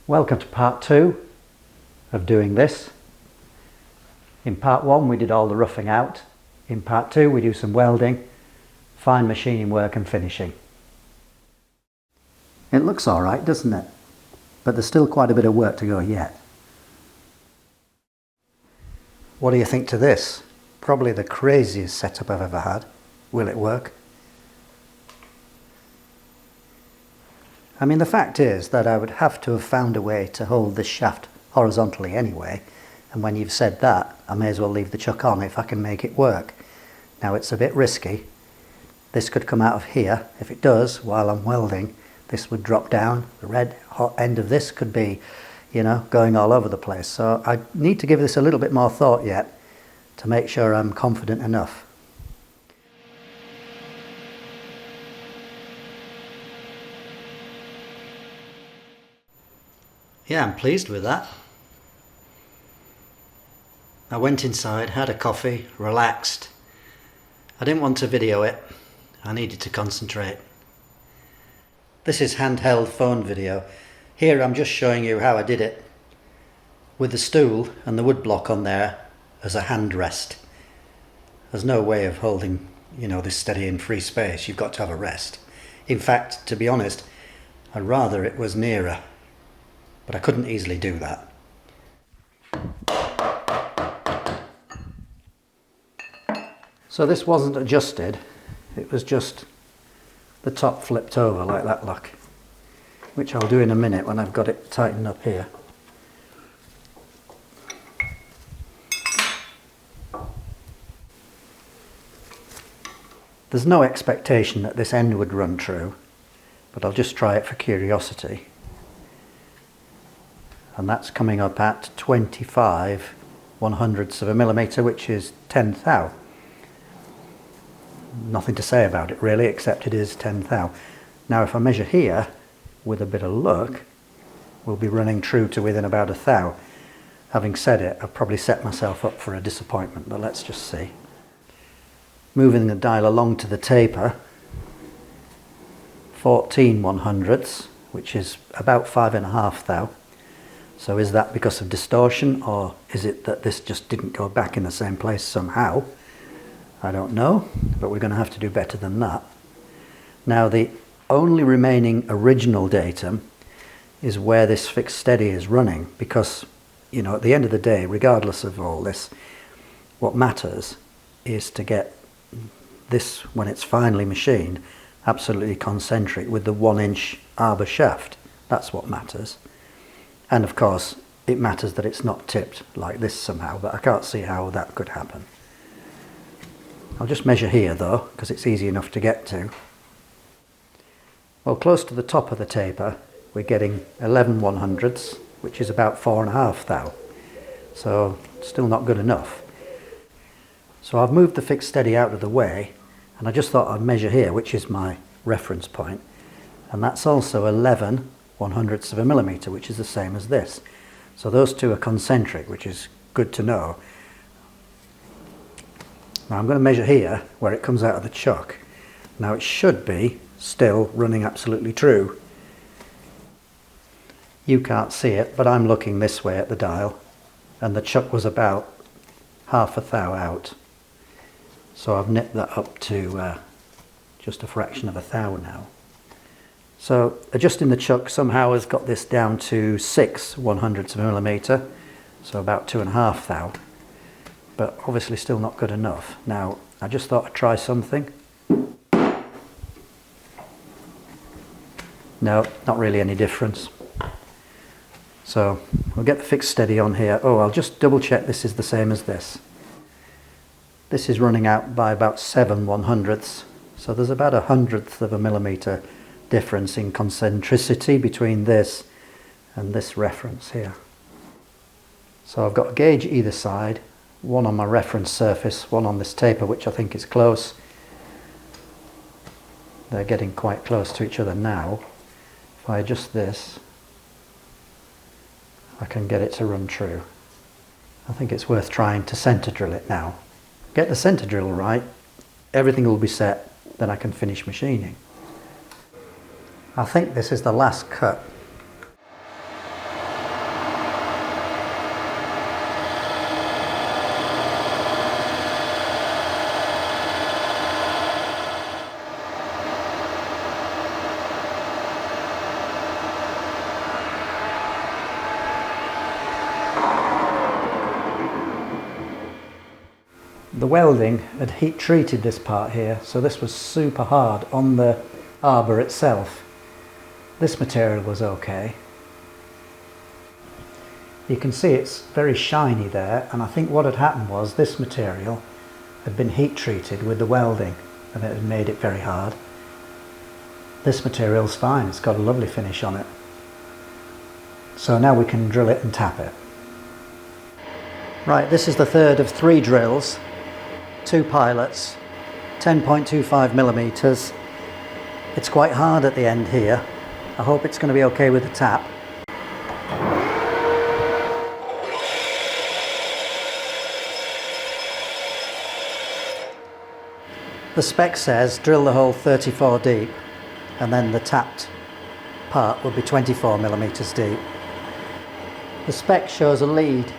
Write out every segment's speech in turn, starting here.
Welcome to part 2 of doing this. In part 1 we did all the roughing out. In part 2 we do some welding, fine machining work and finishing. It looks alright, doesn't it? But there's still quite a bit of work to go yet. What do you think to this? Probably the craziest setup I've ever had. Will it work? I mean, the fact is that I would have to have found a way to hold this shaft horizontally anyway, and when you've said that, I may as well leave the chuck on if I can make it work. Now it's a bit risky. This could come out of here. If it does, while I'm welding, this would drop down. The red hot end of this could be, you know, going all over the place. So I need to give this a little bit more thought yet to make sure I'm confident enough. Yeah, I'm pleased with that. I went inside, had a coffee, relaxed. I didn't want to video it. I needed to concentrate. This is handheld phone video. Here I'm just showing you how I did it with the stool and the wood block on there as a hand rest. There's no way of holding, you know, this steady in free space. You've got to have a rest. In fact, to be honest, I'd rather it was nearer. But I couldn't easily do that. So this wasn't adjusted, it was just the top flipped over like that, look, which I'll do in a minute when I've got it tightened up here. There's no expectation that this end would run true, but I'll just try it for curiosity. And that's coming up at 25 100ths of a millimetre, which is 10 thou. Nothing to say about it really, except it is 10 thou. Now if I measure here, with a bit of luck, we'll be running true to within about 1 thou. Having said it, I've probably set myself up for a disappointment, but let's just see. Moving the dial along to the taper, 14 100ths, which is about 5.5 thou. So is that because of distortion, or is it that this just didn't go back in the same place somehow? I don't know, but we're going to have to do better than that. Now the only remaining original datum is where this fixed steady is running, because, you know, at the end of the day, regardless of all this, what matters is to get this, when it's finally machined, absolutely concentric with the 1-inch arbor shaft. That's what matters. And of course, it matters that it's not tipped like this somehow, but I can't see how that could happen. I'll just measure here though, because it's easy enough to get to. Well, close to the top of the taper, we're getting 11 100ths, which is about 4.5 thou. So, still not good enough. So I've moved the fixed steady out of the way, and I just thought I'd measure here, which is my reference point. And that's also 11 100ths of a millimetre, which is the same as this. So those two are concentric, which is good to know. Now I'm going to measure here where it comes out of the chuck. Now it should be still running absolutely true. You can't see it, but I'm looking this way at the dial, and the chuck was about 1/2 thou out. So I've nipped that up to just a fraction of 1 thou now. So adjusting the chuck somehow has got this down to 6 100ths of a millimetre, so about 2.5 thou, but obviously still not good enough. Now I just thought I'd try something. No, not really any difference. So we'll get the fixed steady on here. Oh, I'll just double check this is the same as this. This is running out by about 7 100ths, so there's about 100th of a millimetre difference in concentricity between this and this reference here. So I've got a gauge either side, one on my reference surface, one on this taper, which I think is close. They're getting quite close to each other now. If I adjust this, I can get it to run true. I think it's worth trying to centre drill it now. Get the centre drill right, everything will be set, then I can finish machining. I think this is the last cut. The welding had heat treated this part here, so this was super hard on the arbor itself. This material was okay. You can see it's very shiny there, and I think what had happened was this material had been heat treated with the welding and it had made it very hard. This material's fine, it's got a lovely finish on it. So now we can drill it and tap it. Right, this is the third of 3 drills, 2 pilots, 10.25 millimeters. It's quite hard at the end here. I hope it's going to be okay with the tap. The spec says drill the hole 34 deep and then the tapped part will be 24 millimeters deep. The spec shows a lead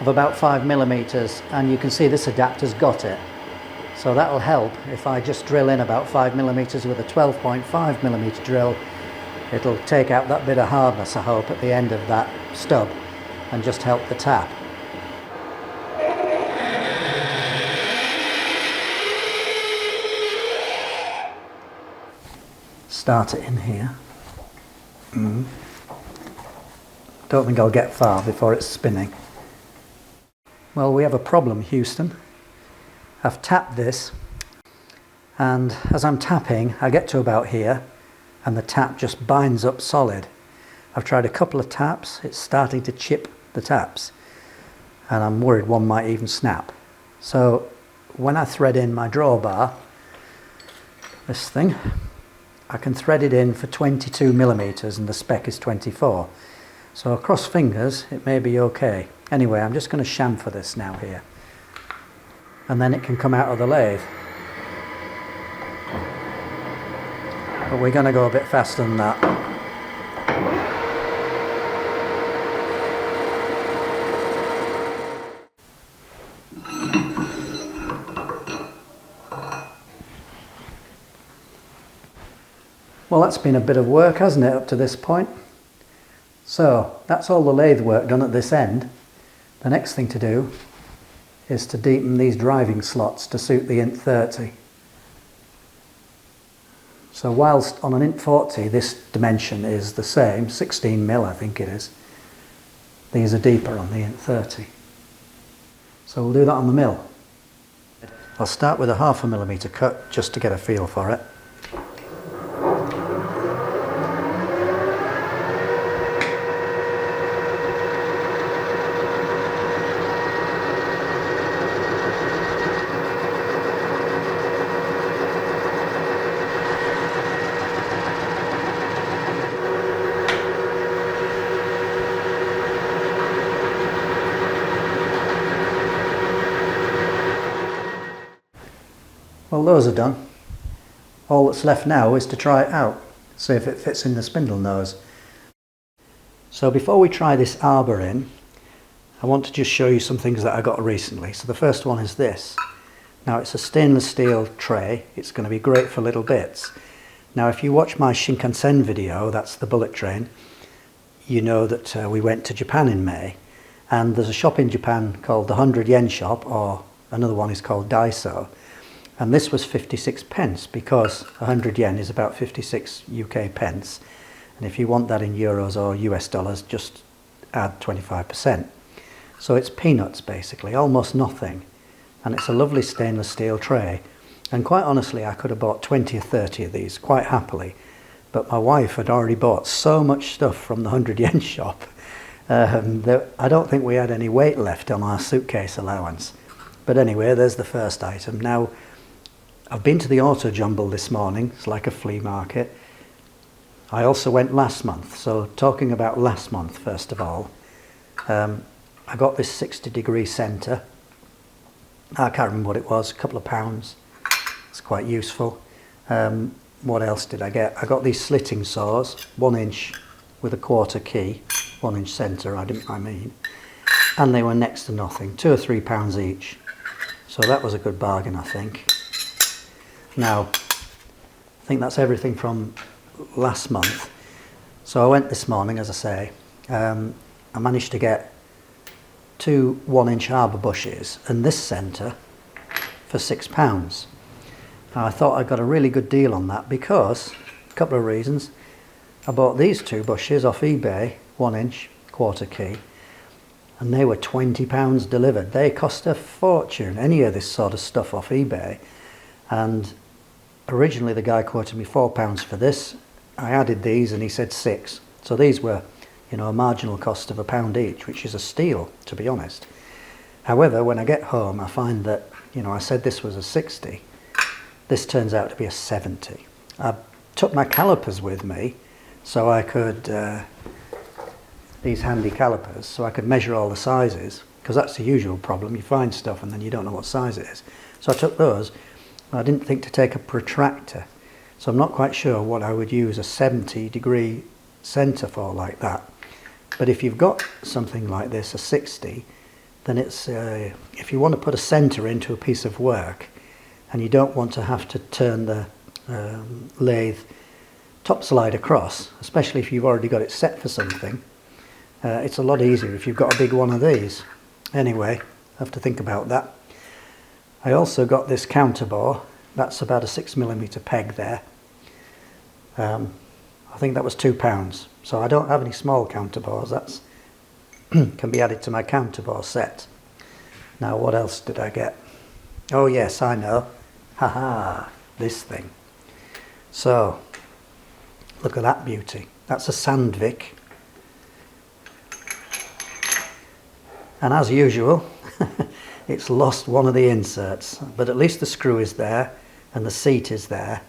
of about 5 millimeters, and you can see this adapter's got it. So that'll help if I just drill in about 5 millimeters with a 12.5 millimeter drill. It'll take out that bit of hardness, I hope, at the end of that stub and just help the tap. Start it in here. Don't think I'll get far before it's spinning. Well, we have a problem, Houston. I've tapped this, and as I'm tapping, I get to about here, and the tap just binds up solid. I've tried a couple of taps, it's starting to chip the taps, and I'm worried one might even snap. So when I thread in my drawbar, this thing, I can thread it in for 22 millimeters and the spec is 24. So cross fingers, it may be okay. Anyway, I'm just going to chamfer this now here. And then it can come out of the lathe. But we're going to go a bit faster than that. Well, that's been a bit of work, hasn't it, up to this point? So that's all the lathe work done at this end. The next thing to do is to deepen these driving slots to suit the INT30. So whilst on an INT40 this dimension is the same, 16 mil I think it is, these are deeper on the INT30. So we'll do that on the mill. I'll start with a 0.5 millimeter cut just to get a feel for it. Well, those are done. All that's left now is to try it out, see if it fits in the spindle nose. So before we try this arbor in, I want to just show you some things that I got recently. So the first one is this. Now it's a stainless steel tray. It's going to be great for little bits. Now if you watch my Shinkansen video, that's the bullet train, you know that we went to Japan in May, and there's a shop in Japan called the 100 yen shop, or another one is called Daiso. And this was 56 pence because 100 yen is about 56 UK pence. And if you want that in euros or US dollars, just add 25%. So it's peanuts basically, almost nothing. And it's a lovely stainless steel tray. And quite honestly, I could have bought 20 or 30 of these quite happily. But my wife had already bought so much stuff from the 100 yen shop that I don't think we had any weight left on our suitcase allowance. But anyway, there's the first item. Now, I've been to the Auto Jumble this morning. It's like a flea market. I also went last month. So talking about last month, first of all, I got this 60-degree centre. I can't remember what it was, a couple of pounds. It's quite useful. What else did I get? I got these slitting saws, 1 inch with a 1/4 key, 1 inch centre, I mean. And they were next to nothing, £2 or £3 each. So that was a good bargain, I think. Now, I think that's everything from last month. So I went this morning, as I say. I managed to get 2 1-inch arbor bushes, and this centre for £6. Now, I thought I got a really good deal on that because, a couple of reasons. I bought these two bushes off eBay, 1 inch, quarter key, and they were £20 delivered. They cost a fortune, any of this sort of stuff off eBay. And originally the guy quoted me £4 for this. I added these and he said 6. So these were, you know, a marginal cost of £1 each, which is a steal, to be honest. However, when I get home, I find that, you know, I said this was a 60. This turns out to be a 70. I took my calipers with me so I could, these handy calipers, so I could measure all the sizes, because that's the usual problem. You find stuff and then you don't know what size it is. So I took those. I didn't think to take a protractor. So I'm not quite sure what I would use a 70-degree centre for like that. But if you've got something like this, a 60, then it's, if you want to put a centre into a piece of work and you don't want to have to turn the lathe top slide across, especially if you've already got it set for something, it's a lot easier if you've got a big one of these. Anyway, I have to think about that. I also got this counterbore. That's about a 6mm peg there. I think that was £2. So I don't have any small counterbores. That's can be added to my counterbore set. Now, what else did I get? Oh yes, I know. Haha, this thing. So, look at that beauty. That's a Sandvik. And as usual, it's lost one of the inserts, but at least the screw is there and the seat is there.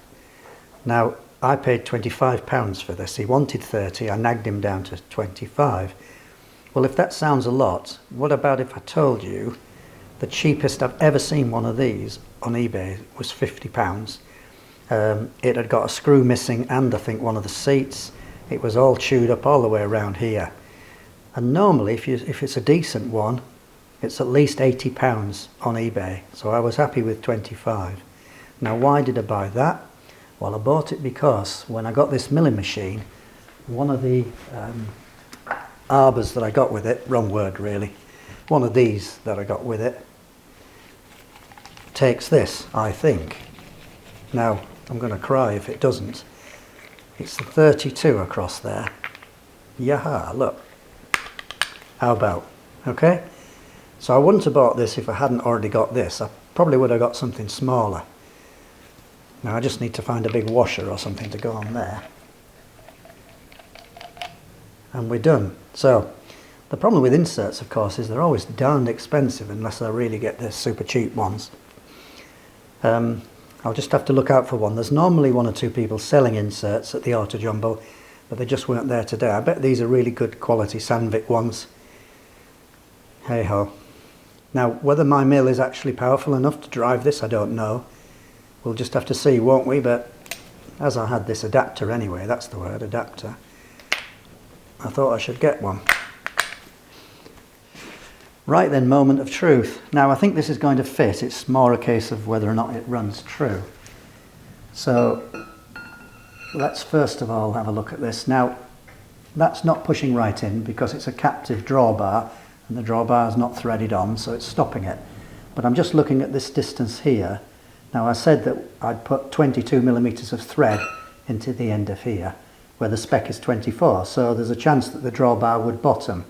Now, I paid £25 for this. He wanted 30, I nagged him down to 25. Well, if that sounds a lot, what about if I told you the cheapest I've ever seen one of these on eBay was £50. It had got a screw missing and I think one of the seats. It was all chewed up all the way around here. And normally, if it's a decent one, it's at least £80 on eBay. So I was happy with 25. Now, why did I buy that? Well, I bought it because when I got this milling machine, one of the arbors that I got with it, wrong word really, one of these that I got with it, takes this, I think. Now, I'm going to cry if it doesn't. It's the 32 across there. Yaha, look. How about? Okay? So I wouldn't have bought this if I hadn't already got this. I probably would have got something smaller. Now I just need to find a big washer or something to go on there. And we're done. So, the problem with inserts, of course, is they're always darned expensive unless I really get the super cheap ones. I'll just have to look out for one. There's normally 1 or 2 people selling inserts at the Auto Jumbo, but they just weren't there today. I bet these are really good quality Sandvik ones. Hey ho. Now, whether my mill is actually powerful enough to drive this, I don't know. We'll just have to see, won't we? But as I had this adapter anyway, that's the word, adapter, I thought I should get one. Right then, moment of truth. Now, I think this is going to fit. It's more a case of whether or not it runs true. So, let's first of all have a look at this. Now, that's not pushing right in because it's a captive drawbar and the drawbar is not threaded on, so it's stopping it. But I'm just looking at this distance here. Now, I said that I'd put 22mm of thread into the end of here, where the spec is 24, so there's a chance that the drawbar would bottom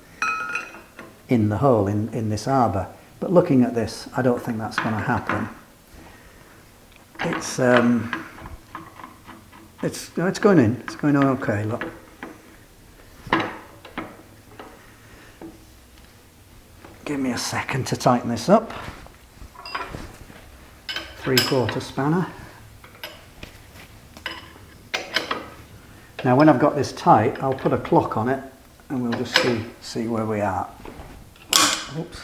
in the hole in this arbor. But looking at this, I don't think that's going to happen. It's going in. It's going on okay, look. Give me a second to tighten this up. 3/4 spanner. Now when I've got this tight, I'll put a clock on it and we'll just see where we are. Oops.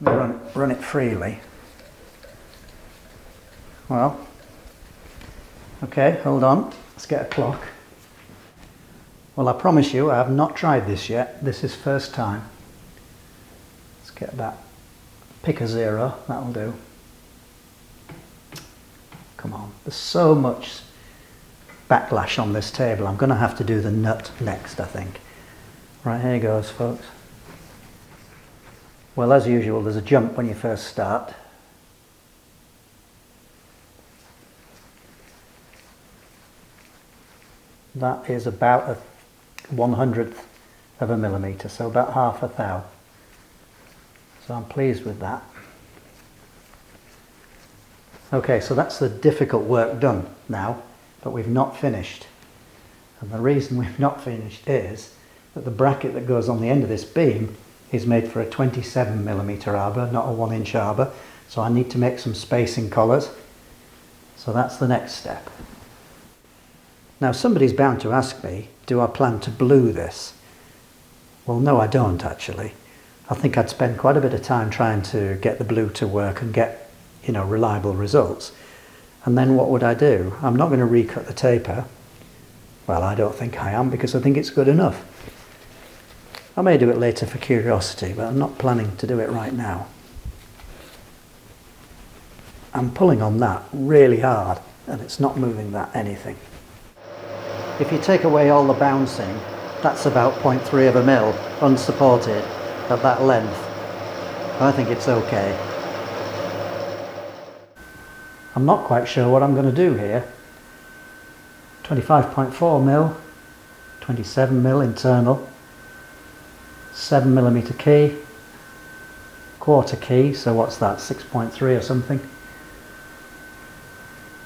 Let me run it freely. Well, okay, hold on. Let's get a clock. Well, I promise you, I have not tried this yet. This is first time. Let's get that. Pick a 0, that'll do. Come on, there's so much backlash on this table. I'm going to have to do the nut next, I think. Right, here goes, folks. Well, as usual, there's a jump when you first start. That is about a 1/100th of a millimetre, so about half a thou. So I'm pleased with that. Okay, so that's the difficult work done now, but we've not finished. And the reason we've not finished is that the bracket that goes on the end of this beam is made for a 27mm arbor, not a 1-inch arbor. So I need to make some spacing collars. So that's the next step. Now somebody's bound to ask me, do I plan to blue this? Well, no, I don't actually. I think I'd spend quite a bit of time trying to get the blue to work and get, you know, reliable results. And then what would I do? I'm not going to recut the taper. Well, I don't think I am, because I think it's good enough. I may do it later for curiosity, but I'm not planning to do it right now. I'm pulling on that really hard, and it's not moving that anything. If you take away all the bouncing, that's about 0.3 of a mil, unsupported, at that length. I think it's okay. I'm not quite sure what I'm going to do here. 25.4 mil, 27 mil internal, 7mm key, quarter key, so what's that, 6.3 or something.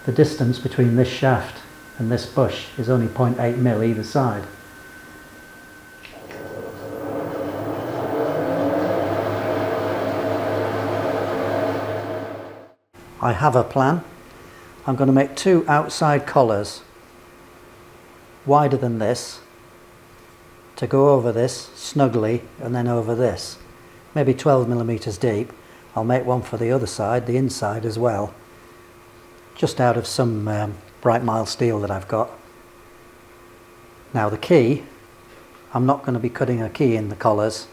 The distance between this shaft and this bush is only 0.8 mil either side. I have a plan. I'm going to make 2 outside collars wider than this to go over this snugly, and then over this, maybe 12mm deep. I'll make one for the other side, the inside as well, just out of some bright mild steel that I've got. Now the key, I'm not going to be cutting a key in the collars.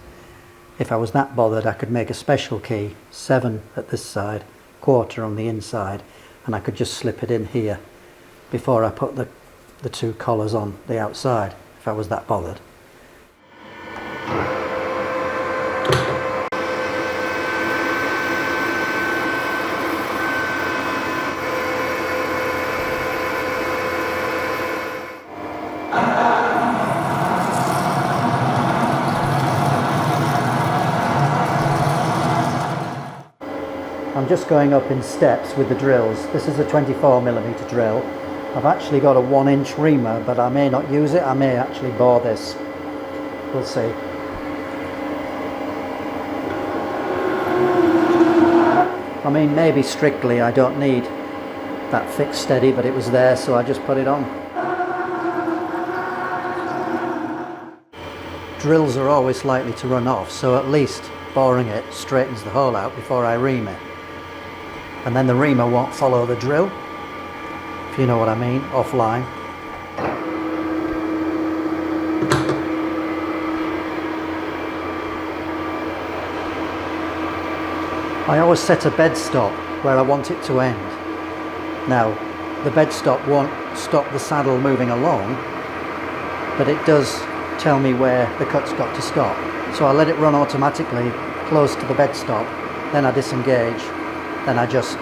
If I was that bothered, I could make a special key, 7 at this side, quarter on the inside, and I could just slip it in here before I put the 2 collars on the outside, if I was that bothered. I'm just going up in steps with the drills. This is a 24mm drill. I've actually got a 1-inch reamer, but I may not use it. I may actually bore this. We'll see. I mean, maybe strictly I don't need that fixed steady, but it was there, so I just put it on. Drills are always likely to run off, so at least boring it straightens the hole out before I ream it. And then the reamer won't follow the drill, if you know what I mean, offline. I always set a bed stop where I want it to end. Now, the bed stop won't stop the saddle moving along, but it does tell me where the cut's got to stop. So I let it run automatically close to the bed stop, then I disengage, then I just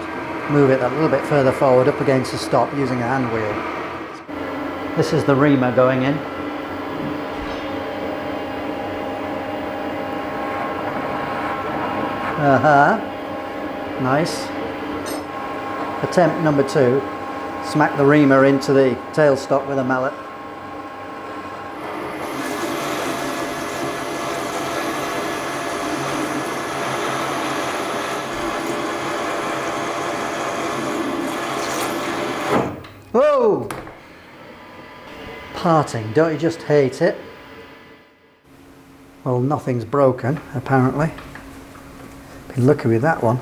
move it a little bit further forward up against the stop using a hand wheel. This is the reamer going in. Nice. Attempt number 2. Smack the reamer into the tailstock with a mallet. Whoa! Parting, don't you just hate it? Well, nothing's broken, apparently. Been lucky with that one.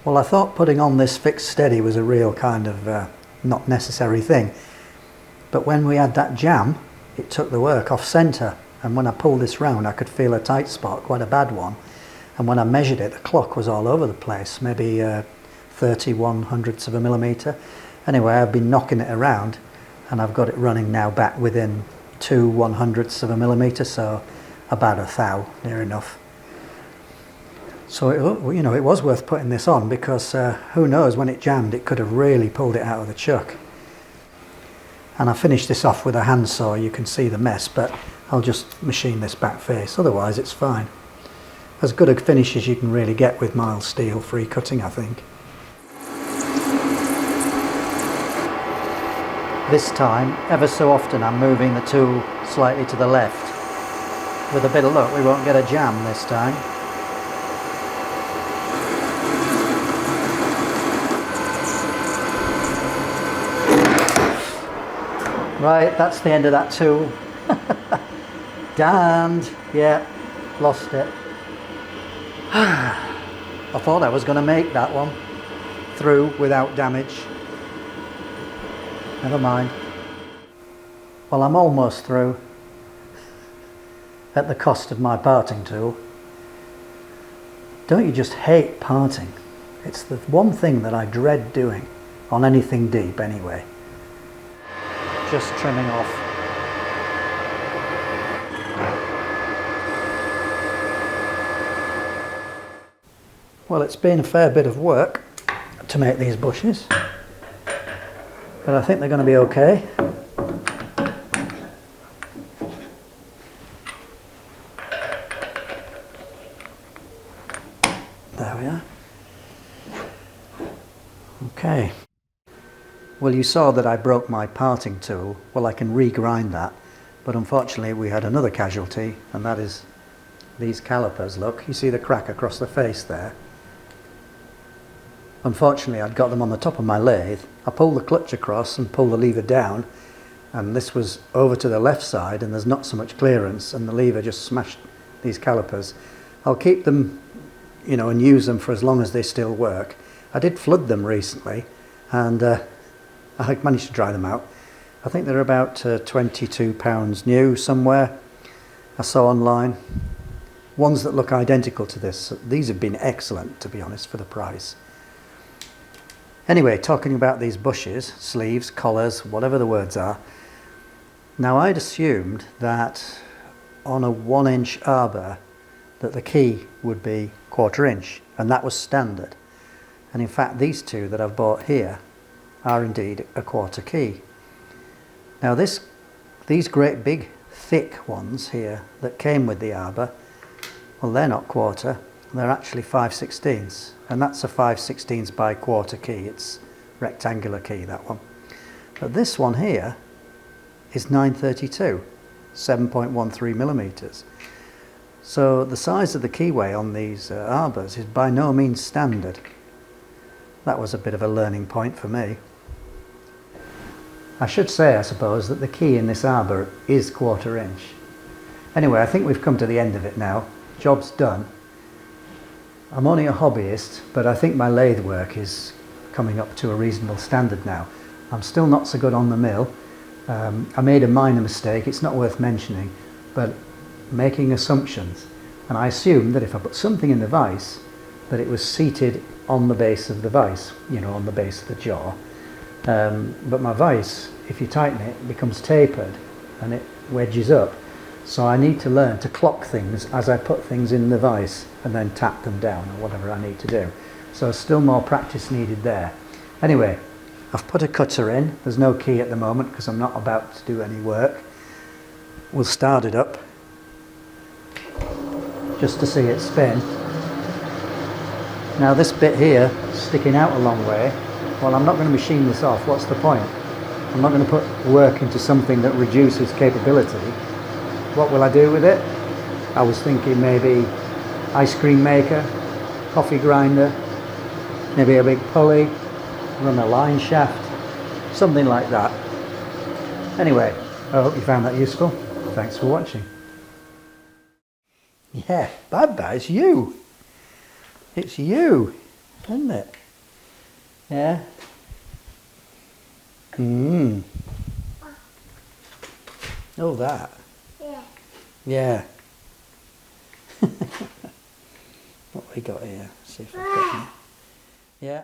Well, I thought putting on this fixed steady was a real kind of not necessary thing. But when we had that jam, it took the work off centre. And when I pulled this round, I could feel a tight spot, quite a bad one. And when I measured it, the clock was all over the place, maybe 31/100ths of a millimetre. Anyway, I've been knocking it around, and I've got it running now back within 2/100ths of a millimetre, so about a thou, near enough. So you know, it was worth putting this on, because who knows, when it jammed it could have really pulled it out of the chuck. And I finished this off with a handsaw. You can see the mess, but I'll just machine this back face. Otherwise it's fine. As good a finish as you can really get with mild steel free cutting, I think. This time, ever so often I'm moving the tool slightly to the left. With a bit of luck we won't get a jam this time. Right, that's the end of that tool. Damned. Yeah, lost it. I thought I was going to make that one through without damage. Never mind. Well, I'm almost through at the cost of my parting tool. Don't you just hate parting? It's the one thing that I dread doing on anything deep anyway. Just trimming off. Well, it's been a fair bit of work to make these bushes, but I think they're going to be okay. There we are. Okay. Well, you saw that I broke my parting tool. Well, I can regrind that, but unfortunately we had another casualty, and that is these calipers. Look, you see the crack across the face there? Unfortunately, I'd got them on the top of my lathe. I pulled the clutch across and pulled the lever down, and this was over to the left side, and there's not so much clearance, and the lever just smashed these calipers. I'll keep them, you know, and use them for as long as they still work. I did flood them recently, and I managed to dry them out. I think they're about £22 new somewhere. I saw online. Ones that look identical to this. These have been excellent, to be honest, for the price. Anyway, talking about these bushes, sleeves, collars, whatever the words are. Now, I'd assumed that on a 1-inch arbor that the key would be 1/4 inch, and that was standard. And in fact, these two that I've bought here are indeed a 1/4 key. Now these great big thick ones here that came with the arbor, well, they're not 1/4, they're actually 5/16, and that's a 5/16 by 1/4 key. It's rectangular key, that one. But this one here is 932, 7.13 millimeters. So the size of the keyway on these arbors is by no means standard. That was a bit of a learning point for me. I should say, I suppose, that the key in this arbor is 1/4 inch. Anyway, I think we've come to the end of it now. Job's done. I'm only a hobbyist, but I think my lathe work is coming up to a reasonable standard now. I'm still not so good on the mill. I made a minor mistake, it's not worth mentioning, but making assumptions. And I assumed that if I put something in the vise, that it was seated on the base of the vise, you know, on the base of the jaw. But my vise, if you tighten it, becomes tapered and it wedges up. So I need to learn to clock things as I put things in the vise and then tap them down or whatever I need to do. So still more practice needed there. Anyway, I've put a cutter in. There's no key at the moment because I'm not about to do any work. We'll start it up just to see it spin. Now this bit here, sticking out a long way, well, I'm not going to machine this off. What's the point? I'm not going to put work into something that reduces capability. What will I do with it? I was thinking maybe ice cream maker, coffee grinder, maybe a big pulley, run a line shaft, something like that. Anyway, I hope you found that useful. Thanks for watching. Yeah, Baba, it's you. It's you, isn't it? Yeah. Oh, that. Yeah. What we got here? See if I've got any. Yeah.